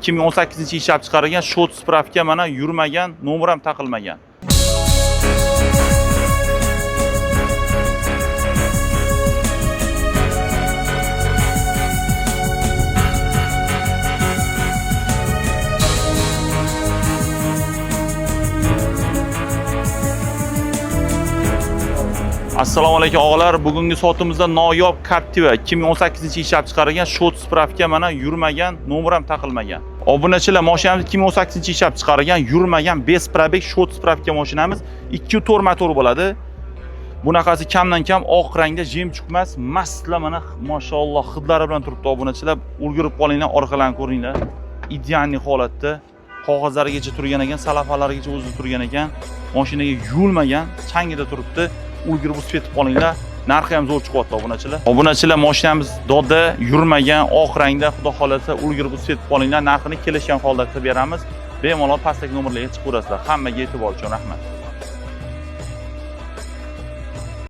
2018 ishlab chiqarilgan shot spravka mana yurmagan, nomer ham taqilmagan. Assalomu alaykum og'alar. Bugungi sotimizda noyob Captiva 2018 ishlab chiqarilgan shot spravka mana yurmagan, nomer ham taqilmagan. Obunachilar, mashinamiz 2018 ishlab chiqarilgan, yurmagan 5 probeg shot spravka mashinamiz 2.4 motor bo'ladi. Bunaqasi kamdan kam oq rangda jemchuq emas, mastla mana mashalloh hidlari bilan turibdi obunachilar. Ulgurib qolinglar, orqalarini ko'ringlar. Ideal holatda. Qog'ozlarigacha turgan ekan, salafalarigacha o'zi turgan ekan. Mashinaga yuvilmagan, changida turibdi. Ulgurib o'sib qolinglar. Narxi ham zo'r chiqyapti obunachilar. Obunachilar, mashinamiz doda, yurmagan, oq rangda, xudo xolasa ulgurib o'sib qolinglar. Narxini kelishgan holda qilib beramiz. Bemalol pastdagi nomerlarga chiqaverasizlar. Hammaga e'tibor uchun rahmat.